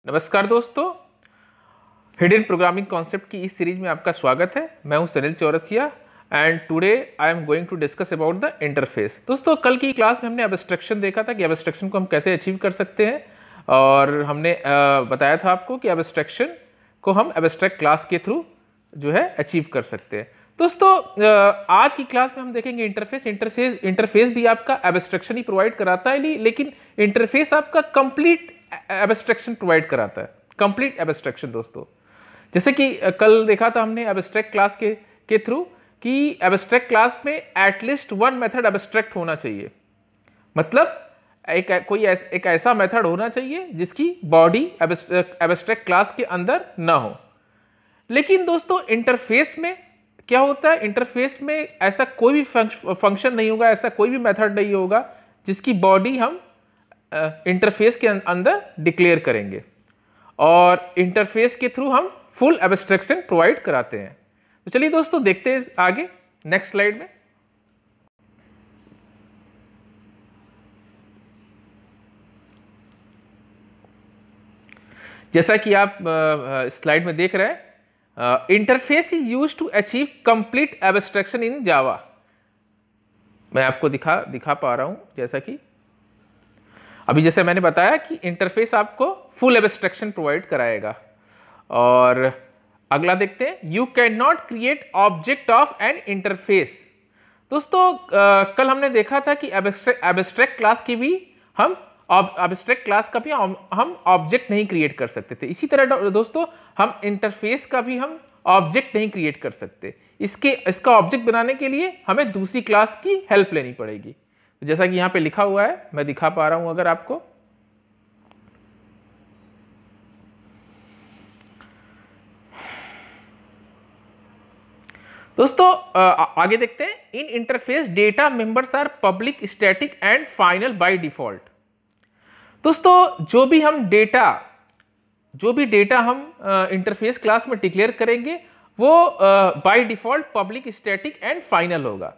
नमस्कार दोस्तों, hidden programming concept की इस सीरीज में आपका स्वागत है। मैं हूं Sunil Chaurasia and today I am going to discuss about the interface. दोस्तों, कल की क्लास में हमने एब्स्ट्रैक्शन देखा था कि एब्स्ट्रैक्शन को हम कैसे अचीव कर सकते हैं, और हमने बताया था आपको कि एब्स्ट्रैक्शन को हम एब्स्ट्रैक्ट क्लास के थ्रू जो है अचीव कर सकते हैं। दोस्तों, आज की क्लास में हम देखेंगे इंटरफेस। इंटरफेस भी आपका एब्स्ट्रैक्शन ही प्रोवाइड कराता है, लेकिन इंटरफेस आपका कंप्लीट एब्स्ट्रैक्शन प्रोवाइड कराता है, कंप्लीट एब्स्ट्रैक्शन। दोस्तों, जैसे कि कल देखा था हमने एब्स्ट्रैक्ट क्लास के थ्रू कि एब्स्ट्रैक्ट क्लास में एटलीस्ट वन मेथड एब्स्ट्रैक्ट होना चाहिए। मतलब एक ऐसा मेथड होना चाहिए जिसकी बॉडी एब्स्ट्रैक्ट क्लास के अंदर ना हो। लेकिन दोस्तों, इंटरफेस में क्या होता है? इंटरफेस में ऐसा कोई भी फंक्शन नहीं होगा, ऐसा कोई भी मेथड नहीं होगा जिसकी बॉडी हम इंटरफेस के अंदर डिक्लेयर करेंगे, और इंटरफेस के थ्रू हम फुल एब्स्ट्रैक्शन प्रोवाइड कराते हैं। तो चलिए दोस्तों, देखते हैं आगे नेक्स्ट स्लाइड में। जैसा कि आप स्लाइड में देख रहे हैं, interface is used to achieve complete abstraction in Java. मैं आपको दिखा पा रहा हूं, जैसा कि अभी जैसे मैंने बताया कि इंटरफेस आपको फुल एब्स्ट्रैक्शन प्रोवाइड कराएगा। और अगला देखते हैं, you can not create object of an interface. दोस्तों, कल हमने देखा था कि एब्स्ट्रैक्ट क्लास की भी हम ऑब्जेक्ट नहीं क्रिएट कर सकते थे। इसी तरह दोस्तों, हम इंटरफेस का भी हम ऑब्जेक्ट नहीं क्रिएट कर सकते। इसका ऑब्जेक्ट बनाने के लिए हमें दूसरी क्लास की हेल्प लेनी पड़ेगी। जैसा कि यहां पे लिखा हुआ है, मैं दिखा पा रहा हूं अगर आपको। दोस्तों, आगे देखते हैं, in interface data members are public, static and final by default. दोस्तों, जो भी डेटा हम इंटरफेस क्लास में डिक्लेयर करेंगे वो by default public, static and final होगा।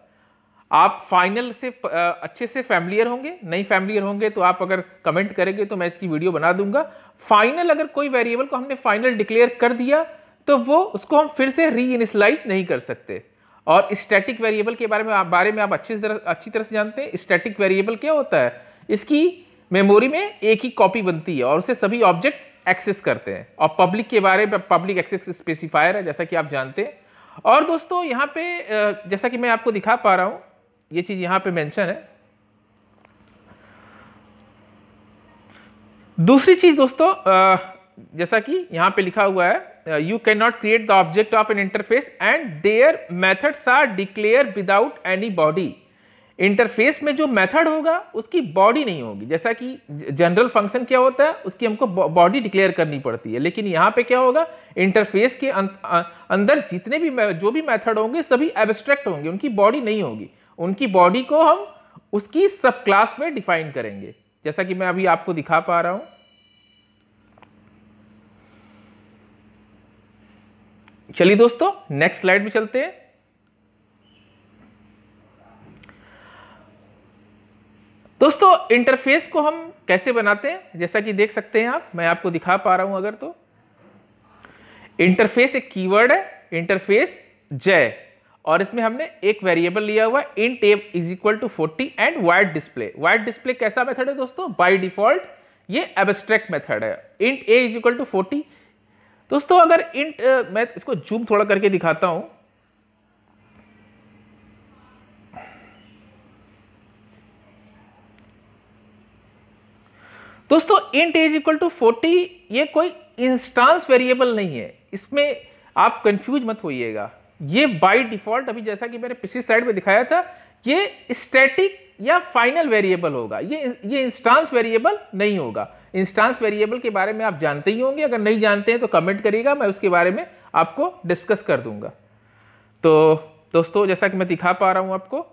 आप फाइनल से अच्छे से फैमिलियर होंगे, नहीं फैमिलियर होंगे तो आप अगर कमेंट करेंगे तो मैं इसकी वीडियो बना दूंगा। फाइनल, अगर कोई वेरिएबल को हमने फाइनल डिक्लेयर कर दिया तो वो उसको हम फिर से री इनिशियलाइज नहीं कर सकते। और स्टैटिक वेरिएबल के बारे में आप अच्छी तरह से जानते हैं। स्टैटिक वेरिएबल क्या होता है? इसकी मेमोरी में एक ही कॉपी बनती है और उसे सभी ऑब्जेक्ट एक्सेस करते हैं। और पब्लिक के बारे में पब्लिक एक्सेस स्पेसिफायर है, जैसा कि आप जानते हैं। और दोस्तों, यहाँ पे जैसा कि मैं आपको दिखा पा रहा हूं, ये चीज यहां पे मेंशन है। दूसरी चीज दोस्तों, जैसा कि यहां पे लिखा हुआ है, you can not create the object of an interface and their methods are declare without any body. Interface में जो मेथड होगा उसकी बॉडी नहीं होगी। जैसा कि जनरल फंक्शन क्या होता है, उसकी हमको बॉडी डिक्लेयर करनी पड़ती है। लेकिन यहां पे क्या होगा, इंटरफेस के अंदर जितने भी जो भी मेथड होंगे सभी एब्स्ट्रैक्ट होंगे, उनकी बॉडी नहीं होगी। उनकी बॉडी को हम उसकी सब क्लास में डिफाइन करेंगे, जैसा कि मैं अभी आपको दिखा पा रहा हूं। चलिए दोस्तों, नेक्स्ट स्लाइड में चलते हैं। दोस्तों, इंटरफेस को हम कैसे बनाते हैं, जैसा कि देख सकते हैं आप, मैं आपको दिखा पा रहा हूं अगर तो। इंटरफेस एक कीवर्ड है, इंटरफेस जय, और इसमें हमने एक वेरिएबल लिया हुआ है, int a is equal to 40 and void display. Void display कैसा मेथड है दोस्तों? बाय डिफॉल्ट ये एब्स्ट्रैक्ट मेथड है। int a is equal to 40। दोस्तों, अगर मैं इसको जूम थोड़ा करके दिखाता हूं। दोस्तों, int a is equal to 40 ये कोई इंस्टांस वेरिएबल नहीं है, इसमें आप कंफ्यूज मत होइएगा। ये बाय डिफॉल्ट, अभी जैसा कि मैंने पिछली स्लाइड में दिखाया था, ये स्टैटिक या फाइनल वेरिएबल होगा। ये इंस्टांस वेरिएबल नहीं होगा। इंस्टांस वेरिएबल के बारे में आप जानते ही होंगे, अगर नहीं जानते हैं तो कमेंट करिएगा, मैं उसके बारे में आपको डिस्कस कर दूंगा। तो दोस्तों, जैसा कि मैं दिखा पा रहा हूं आपको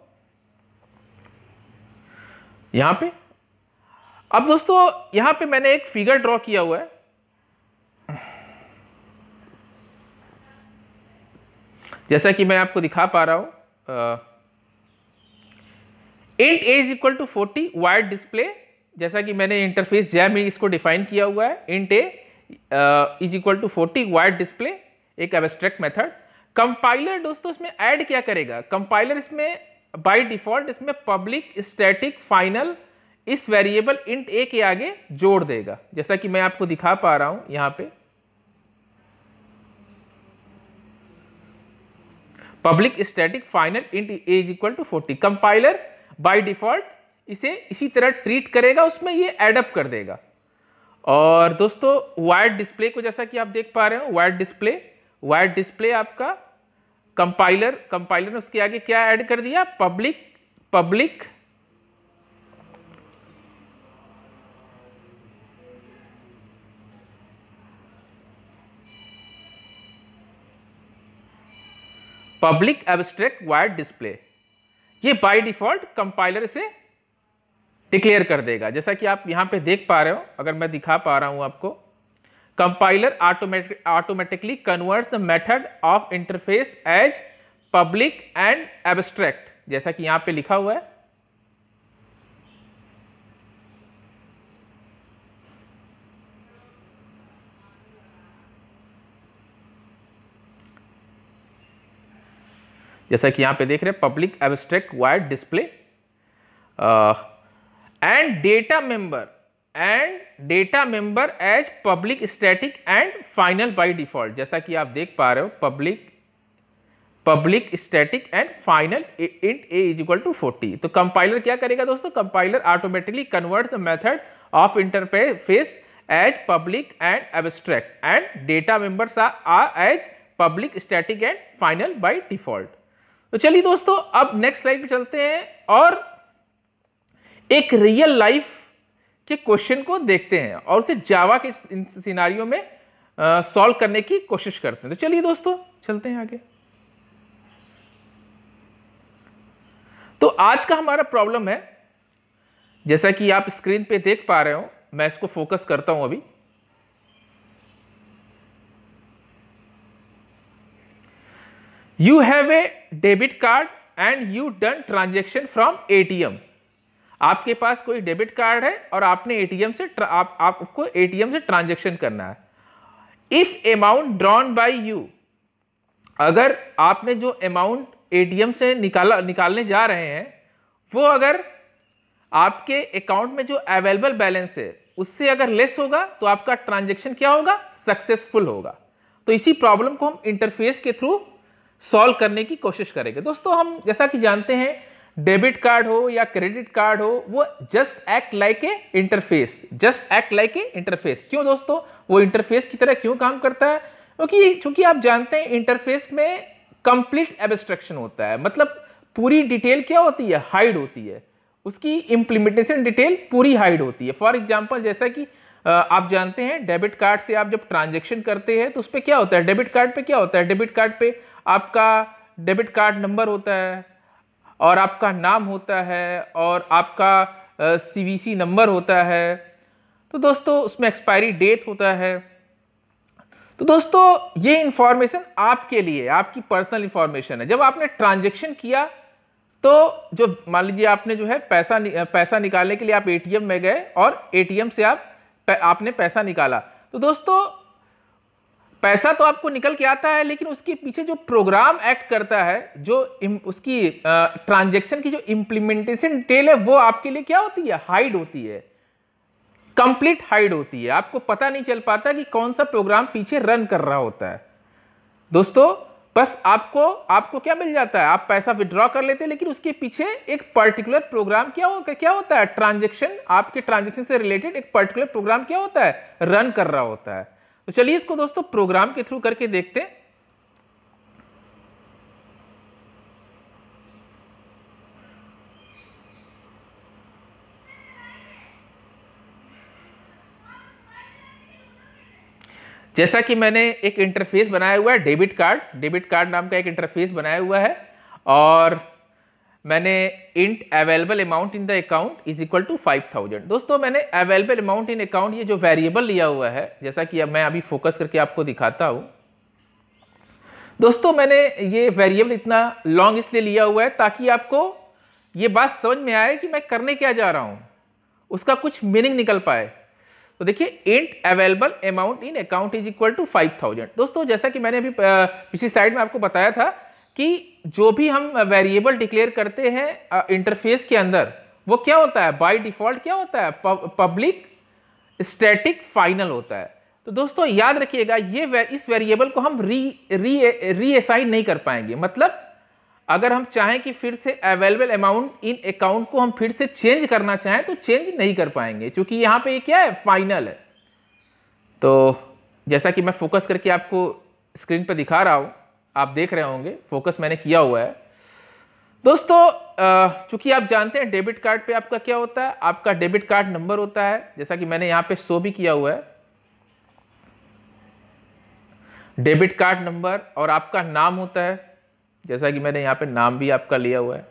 यहां पे। अब दोस्तों, यहां पे मैंने एक फिगर ड्रॉ किया हुआ है। जैसा कि मैं आपको दिखा पा रहा हूं, int a is equal to 40 void display, जैसा कि मैंने इंटरफेस जैम में इसको डिफाइन किया हुआ है। int a is equal to 40 void display, एक एब्स्ट्रैक्ट मेथड। कंपाइलर दोस्तों इसमें ऐड क्या करेगा, कंपाइलर इसमें बाय डिफॉल्ट इसमें पब्लिक स्टैटिक फाइनल इस वेरिएबल इंट ए के आगे जोड़ देगा, जैसा कि मैं आपको दिखा पा रहा हूं यहां पे। Public static final int a is equal to 40। Compiler by default इसे इसी तरह ट्रीट करेगा, उसमें ये एडअप कर देगा। और दोस्तों वाइड डिस्प्ले को जैसा कि आप देख पा रहे हो, वाइड डिस्प्ले आपका कंपाइलर ने उसके आगे क्या ऐड कर दिया, पब्लिक एब्स्ट्रैक्ट वाइड डिस्प्ले। ये बाय डिफॉल्ट कंपाइलर इसे डिक्लेयर कर देगा, जैसा कि आप यहां पे देख पा रहे हो। अगर मैं दिखा पा रहा हूं आपको, compiler automatically converts the method of interface as public and abstract, जैसा कि यहां पे लिखा हुआ है। जैसा कि यहां पे देख रहे हैं, public abstract void display and data member as public static and final by default, जैसा कि आप देख पा रहे हो, public static and final int a is equal to 40। तो कंपाइलर क्या करेगा दोस्तों, compiler automatically convert the method of interface as public and abstract and data members are as public static and final by default. तो चलिए दोस्तों अब next slide पे चलते हैं और एक रियल लाइफ के क्वेश्चन को देखते हैं और उसे जावा के सिनेरियो में सॉल्व करने की कोशिश करते हैं। तो चलिए दोस्तों चलते हैं आगे। तो आज का हमारा प्रॉब्लम है, जैसा कि आप स्क्रीन पे देख पा रहे हो, मैं इसको फोकस करता हूं अभी। You have a debit card and you done transaction from ATM। आपके पास कोई डेबिट कार्ड है और आपने एटीएम से आपको एटीएम से ट्रांजैक्शन करना है। If amount drawn by you, अगर आपने जो अमाउंट एटीएम से निकालने जा रहे हैं वो अगर आपके अकाउंट में जो अवेलेबल बैलेंस है उससे अगर लेस होगा तो आपका ट्रांजैक्शन क्या होगा, सक्सेसफुल होगा। तो इसी प्रॉब्लम को हम इंटरफेस के थ्रू सॉल्व करने की कोशिश करेंगे। दोस्तों हम जैसा कि जानते हैं डेबिट कार्ड हो या क्रेडिट कार्ड हो, वो just act like a interface. क्यों दोस्तों वो इंटरफेस की तरह क्यों काम करता है, क्योंकि आप जानते हैं इंटरफेस में कंप्लीट एब्स्ट्रैक्शन होता है, मतलब पूरी डिटेल क्या होती है, हाइड होती है, उसकी इंप्लीमेंटेशन डिटेल पूरी हाइड होती है। फॉर एग्जांपल जैसा कि आप जानते हैं डेबिट कार्ड से आप जब ट्रांजैक्शन करते हैं तो उस पर क्या होता है, डेबिट कार्ड पे क्या होता है, डेबिट कार्ड पे आपका डेबिट कार्ड नंबर होता है और आपका नाम होता है और आपका सीवीसी नंबर होता है। तो दोस्तों उसमें एक्सपायरी डेट होता है। तो दोस्तों ये इंफॉर्मेशन आपके लिए, आपकी पर्सनल इंफॉर्मेशन है। जब आपने ट्रांजैक्शन किया तो जो मान लीजिए आपने जो है पैसा निकालने के लिए आप एटीएम में गए और एटीएम से आपने पैसा निकाला, तो दोस्तों पैसा तो आपको निकल के आता है, लेकिन उसके पीछे जो प्रोग्राम एक्ट करता है, जो उसकी ट्रांजैक्शन की जो इंप्लीमेंटेशन डिटेल है वो आपके लिए क्या होती है, हाइड होती है, कंप्लीट हाइड होती है। आपको पता नहीं चल पाता कि कौन सा प्रोग्राम पीछे रन कर रहा होता है। दोस्तों बस आपको क्या मिल जाता है, आप पैसा विड्रॉ कर लेते हैं, लेकिन उसके पीछे एक पर्टिकुलर प्रोग्राम क्या होता है, ट्रांजैक्शन, आपके ट्रांजैक्शन से रिलेटेड एक पर्टिकुलर प्रोग्राम क्या होता है, रन कर रहा होता है। तो चलिए इसको दोस्तों प्रोग्राम के थ्रू करके देखते हैं। जैसा कि मैंने एक इंटरफेस बनाया हुआ है, डेबिट कार्ड नाम का एक इंटरफेस बनाया हुआ है और मैंने int available amount in the account is equal to 5000। दोस्तों मैंने अवेलेबल अमाउंट इन अकाउंट ये जो वेरिएबल लिया हुआ है, जैसा कि अब मैं अभी फोकस करके आपको दिखाता हूं। दोस्तों मैंने ये वेरिएबल इतना लॉन्ग इसलिए लिया हुआ है ताकि आपको ये बात समझ में आए कि मैं करने क्या जा रहा हूं, उसका कुछ मीनिंग निकल पाए। तो देखिए int available amount in account is equal to 5000। दोस्तों जैसा कि मैंने अभी पिछली स्लाइड में आपको बताया था कि जो भी हम वेरिएबल डिक्लेयर करते हैं इंटरफेस के अंदर, वो क्या होता है बाय डिफॉल्ट, क्या होता है पब्लिक स्टैटिक फाइनल होता है। तो दोस्तों याद रखिएगा ये इस वेरिएबल को हम रीअसाइन नहीं कर पाएंगे। मतलब अगर हम चाहें कि फिर से अवेलेबल अमाउंट इन अकाउंट को हम फिर से चेंज करना चाहें तो चेंज नहीं कर पाएंगे, क्योंकि यहां पे ये क्या है, फाइनल है। तो जैसा कि मैं फोकस करके आपको स्क्रीन पर दिखा रहा हूं, आप देख रहे होंगे फोकस मैंने किया हुआ है। दोस्तों चूंकि आप जानते हैं डेबिट कार्ड पे आपका क्या होता है, आपका डेबिट कार्ड नंबर होता है, जैसा कि मैंने यहां पे शो भी किया हुआ है, डेबिट कार्ड नंबर, और आपका नाम होता है, जैसा कि मैंने यहां पे नाम भी आपका लिया हुआ है।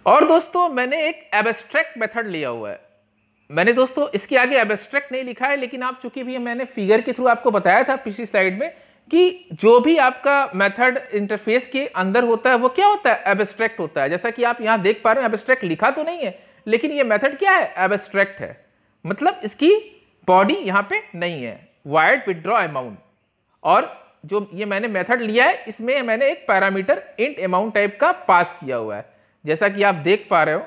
और दोस्तों मैंने एक एब्स्ट्रैक्ट मेथड लिया हुआ है। मैंने दोस्तों इसके आगे एब्स्ट्रैक्ट नहीं लिखा है, लेकिन आप चूंकि भी मैंने फिगर के थ्रू आपको बताया था पिछली स्लाइड में कि जो भी आपका मेथड इंटरफेस के अंदर होता है वो क्या होता है, एब्स्ट्रैक्ट होता है। जैसा कि आप यहां देख पा रहे हैं, एब्स्ट्रैक्ट लिखा तो नहीं है, लेकिन ये मेथड क्या है, एब्स्ट्रैक्ट है। मतलब इसकी बॉडी यहां पे नहीं है, वायर्ड विथड्रॉ अमाउंट। और जो ये मैंने मेथड लिया है इसमें मैंने एक पैरामीटर इंट अमाउंट टाइप का पास किया हुआ है, जैसा कि आप देख पा रहे हो।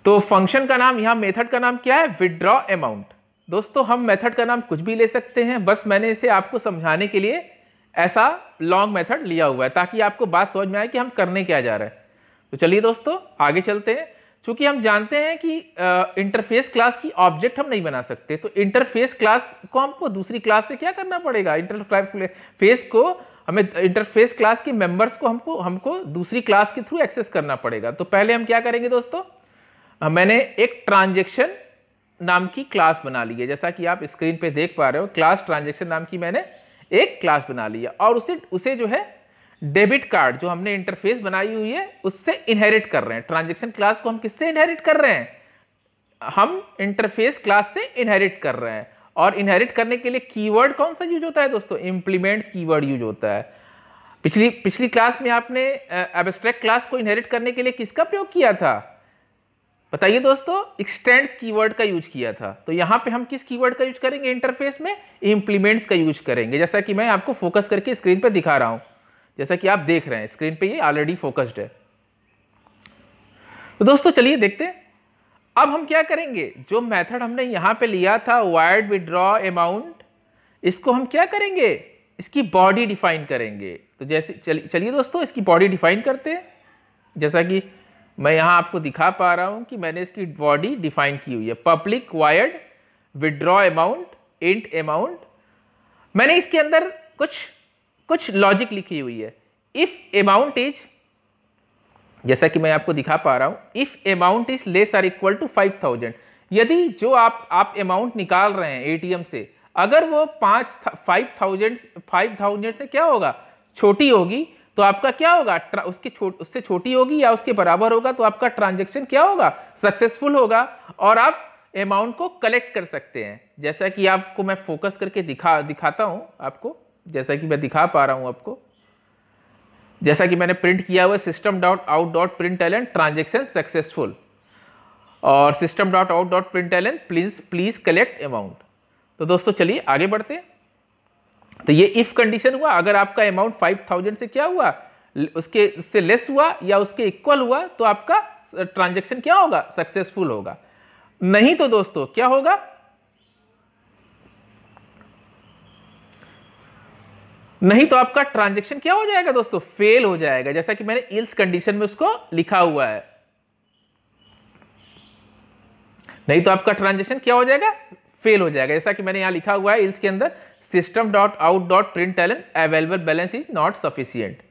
तो फंक्शन का नाम, यहां मेथड का नाम क्या है, विथड्रॉ अमाउंट। दोस्तों हम मेथड का नाम कुछ भी ले सकते हैं, बस मैंने इसे आपको समझाने के लिए ऐसा लॉन्ग मेथड लिया हुआ है ताकि आपको बात समझ में आए कि हम करने क्या जा रहे हैं। तो चलिए दोस्तों आगे चलते हैं। चूंकि हम जानते हैं कि इंटरफेस क्लास की ऑब्जेक्ट हम नहीं बना सकते, तो इंटरफेस क्लास को हमको दूसरी क्लास से क्या करना पड़ेगा, इंटरफेस को हमें इंटरफेस क्लास के मेंबर्स को हमको दूसरी क्लास के थ्रू एक्सेस करना पड़ेगा। तो पहले हम क्या करेंगे दोस्तों, मैंने एक ट्रांजैक्शन नाम की क्लास बना ली है, जैसा कि आप स्क्रीन पे देख पा रहे हो। क्लास ट्रांजैक्शन नाम की मैंने एक क्लास बना ली है, और उसे जो है डेबिट कार्ड जो हमने इंटरफेस बनाई हुई है उससे इनहेरिट कर रहे हैं। ट्रांजैक्शन क्लास को हम किससे इनहेरिट कर रहे हैं, हम इंटरफेस क्लास से इनहेरिट कर रहे हैं। और इनहेरिट करने के लिए कीवर्ड कौन सा यूज होता है दोस्तों, इंप्लीमेंट्स कीवर्ड यूज होता है। पिछली क्लास में आपने एब्स्ट्रैक्ट क्लास को इनहेरिट करने के लिए किसका प्रयोग किया था, बताइए दोस्तों, एक्सटेंड्स कीवर्ड का यूज किया था। तो यहां पे हम किस कीवर्ड का यूज करेंगे इंटरफेस में, इंप्लीमेंट्स का यूज करेंगे, जैसा कि मैं आपको फोकस करके स्क्रीन पे दिखा रहा हूं। जैसा कि आप देख रहे हैं स्क्रीन पे ये ऑलरेडी फोकस्ड है। तो दोस्तों चलिए देखते हैं अब हम क्या करेंगे। जो मेथड हमने यहां पे लिया था वायर्ड विथड्रॉ अमाउंट, इसको हम क्या करेंगे, इसकी बॉडी डिफाइन करेंगे। तो जैसे चलिए दोस्तों इसकी बॉडी डिफाइन करते हैं। जैसा कि मैं यहां आपको दिखा पा रहा हूं कि मैंने इसकी बॉडी डिफाइन की हुई है, public wired withdraw amount int amount. मैंने इसके अंदर कुछ लॉजिक लिखी हुई है। इफ अमाउंट इज, जैसा कि मैं आपको दिखा पा रहा हूं, if amount is less or equal to 5000, यदि जो आप अमाउंट निकाल रहे हैं एटीएम से, अगर वो 5000 से क्या होगा, छोटी होगी, तो आपका क्या होगा, उससे छोटी होगी या उसके बराबर होगा, तो आपका ट्रांजैक्शन क्या होगा, सक्सेसफुल होगा, और आप अमाउंट को कलेक्ट कर सकते हैं। जैसा कि आपको मैं फोकस करके दिखाता हूं आपको, जैसा कि मैं दिखा पा रहा हूं आपको, जैसा कि मैंने प्रिंट किया हुआ system.out.println ट्रांजैक्शन सक्सेसफुल, और system.out.println प्लीज कलेक्ट अमाउंट। तो दोस्तों चलिए आगे बढ़ते हैं। तो ये इफ कंडीशन हुआ, अगर आपका अमाउंट 5000 से क्या हुआ, उससे लेस हुआ या उसके इक्वल हुआ, तो आपका ट्रांजैक्शन क्या होगा, सक्सेसफुल होगा। नहीं तो दोस्तों क्या होगा, नहीं तो आपका ट्रांजैक्शन क्या हो जाएगा दोस्तों, फेल हो जाएगा, जैसा कि मैंने इल्स कंडीशन में उसको लिखा हुआ है। नहीं तो आपका ट्रांजैक्शन क्या हो जाएगा, फेल हो जाएगा, जैसा कि मैंने यहां लिखा हुआ है इल्स के अंदर, system.out.println available balance is not sufficient.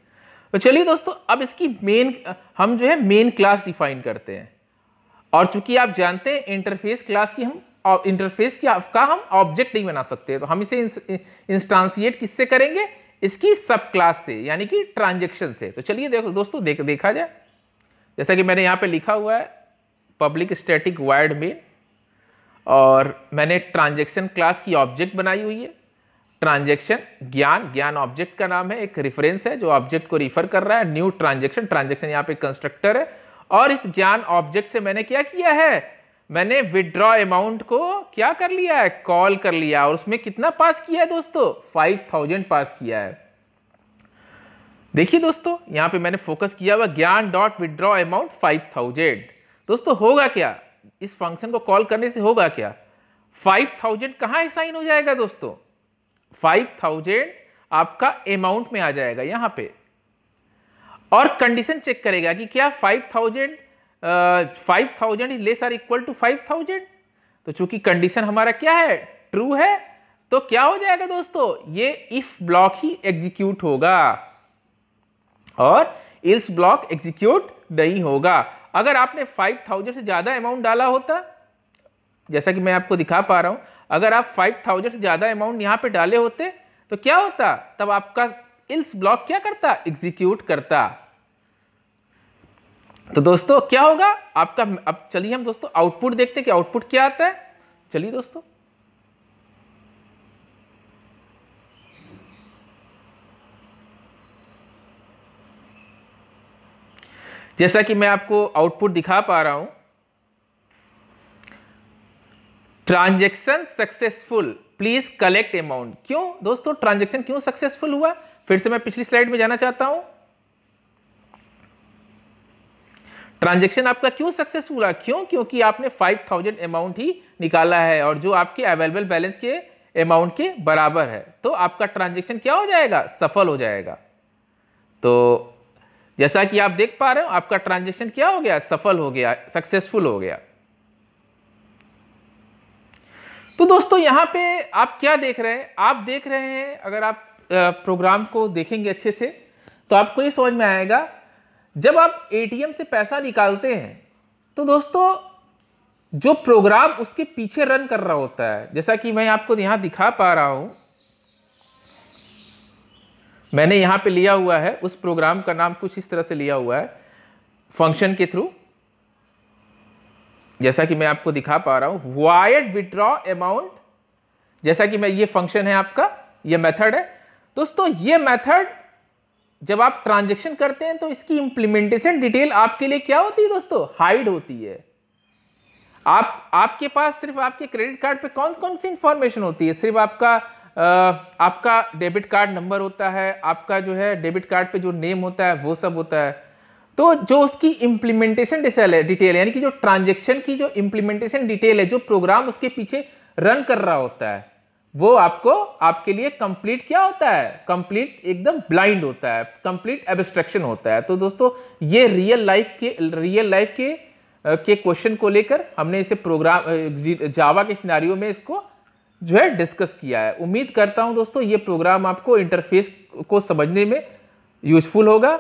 तो चलिए दोस्तों अब इसकी हम जो है मेन क्लास डिफाइन करते हैं। और चूंकि आप जानते हैं इंटरफेस क्लास की इंटरफेस का हम ऑब्जेक्ट नहीं बना सकते, तो हम इसे इंस्टांसिएट किससे करेंगे, इसकी सब क्लास से, यानी कि ट्रांजैक्शन से। तो चलिए देखो दोस्तों देखा जाए, जैसा कि मैंने यहां पे लिखा हुआ है पब्लिक स्टैटिक वायर्ड मेन, और मैंने ट्रांजैक्शन क्लास की ऑब्जेक्ट बनाई हुई है। ट्रांजैक्शन ज्ञान ऑब्जेक्ट का नाम है, एक रेफरेंस है जो ऑब्जेक्ट को रिफर कर रहा है। न्यू ट्रांजैक्शन यहाँ पे कंस्ट्रक्टर है, और इस ज्ञान ऑब्जेक्ट से मैंने क्या किया है, मैंने विड्रॉ अमाउंट को क्या कर लिया है, कॉल कर लिया, और उसमें कितना पास किया है दोस्तों, 5000 पास किया है। देखिए दोस्तों यहां पे मैंने फोकस किया हुआ ज्ञान डॉट विड्रॉ अमाउंट 5000। दोस्तों होगा क्या, इस फंक्शन को कॉल करने से होगा क्या, 5000 कहां असाइन हो जाएगा दोस्तों, 5000 आपका अमाउंट में आ जाएगा यहां पे, और कंडीशन चेक करेगा कि क्या 5000 is less or equal to 5000। तो चूंकि कंडीशन हमारा क्या है, ट्रू है, तो क्या हो जाएगा दोस्तों, ये इफ ब्लॉक ही एग्जीक्यूट होगा और इल्स ब्लॉक एग्जीक्यूट नहीं होगा। अगर आपने 5000 से ज्यादा अमाउंट डाला होता, जैसा कि मैं आपको दिखा पा रहा हूं, अगर आप 5000 से ज्यादा अमाउंट यहां पे डाले होते तो क्या होता, तब आपका इल्स ब्लॉक क्या करता, एग्जीक्यूट करता। तो दोस्तों क्या होगा आपका, अब चलिए हम दोस्तों आउटपुट देखते हैं कि आउटपुट क्या आता है। चलिए दोस्तों, जैसा कि मैं आपको आउटपुट दिखा पा रहा हूं, transaction successful, please collect amount. क्यों दोस्तों ट्रांजैक्शन क्यों सक्सेसफुल हुआ, फिर से मैं पिछली स्लाइड में जाना चाहता हूं। ट्रांजैक्शन आपका क्यों सक्सेसफुल हुआ, क्यों, क्योंकि आपने 5000 अमाउंट ही निकाला है और जो आपके अवेलेबल बैलेंस के अमाउंट के बराबर है, तो आपका ट्रांजैक्शन क्या हो जाएगा, सफल हो जाएगा। तो जैसा कि आप देख पा रहे हो आपका ट्रांजैक्शन क्या हो गया, सफल हो गया, सक्सेसफुल हो गया। तो दोस्तों यहां पे आप क्या देख रहे हैं, आप देख रहे हैं, अगर आप प्रोग्राम को देखेंगे अच्छे से तो आपको ये समझ में आएगा, जब आप एटीएम से पैसा निकालते हैं तो दोस्तों जो प्रोग्राम उसके पीछे रन कर रहा होता है, जैसा कि मैं आपको यहां दिखा पा रहा हूं, मैंने यहां पे लिया हुआ है, उस प्रोग्राम का नाम कुछ इस तरह से लिया हुआ है, फंक्शन के थ्रू, जैसा कि मैं आपको दिखा पा रहा हूं, वायर्ड विड्रॉ अमाउंट, जैसा कि मैं, ये फंक्शन है आपका, ये मेथड है दोस्तों। ये मेथड जब आप ट्रांजैक्शन करते हैं तो इसकी इंप्लीमेंटेशन डिटेल आपके लिए क्या होती है दोस्तों, हाइड होती है। आपके पास सिर्फ आपके क्रेडिट कार्ड पे कौन कौन सी इंफॉर्मेशन होती है, सिर्फ आपका डेबिट कार्ड नंबर होता है, आपका जो है डेबिट कार्ड पे जो नेम होता है वो सब होता है। तो जो उसकी इंप्लीमेंटेशन डिटेल यानी कि जो ट्रांजैक्शन की जो इंप्लीमेंटेशन डिटेल है, जो प्रोग्राम उसके पीछे रन कर रहा होता है, वो आपके लिए कंप्लीट क्या होता है, कंप्लीट एकदम ब्लाइंड होता है, कंप्लीट एब्स्ट्रैक्शन होता है। तो दोस्तों ये रियल लाइफ के क्वेश्चन को लेकर हमने इसे प्रोग्राम जावा के सिनेरियो में इसको जो है डिस्कस किया है। उम्मीद करता हूं दोस्तों ये प्रोग्राम आपको इंटरफेस को समझने में यूजफुल होगा।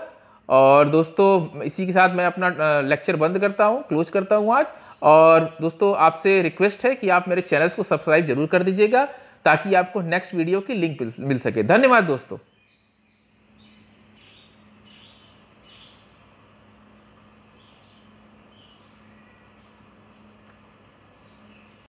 और दोस्तों इसी के साथ मैं अपना लेक्चर बंद करता हूं, क्लोज करता हूं आज। और दोस्तों आपसे रिक्वेस्ट है कि आप मेरे चैनल्स को सब्सक्राइब जरूर कर दीजिएगा ताकि आपको नेक्स्ट वीडियो की लिंक मिल सके। धन्यवाद दोस्तों।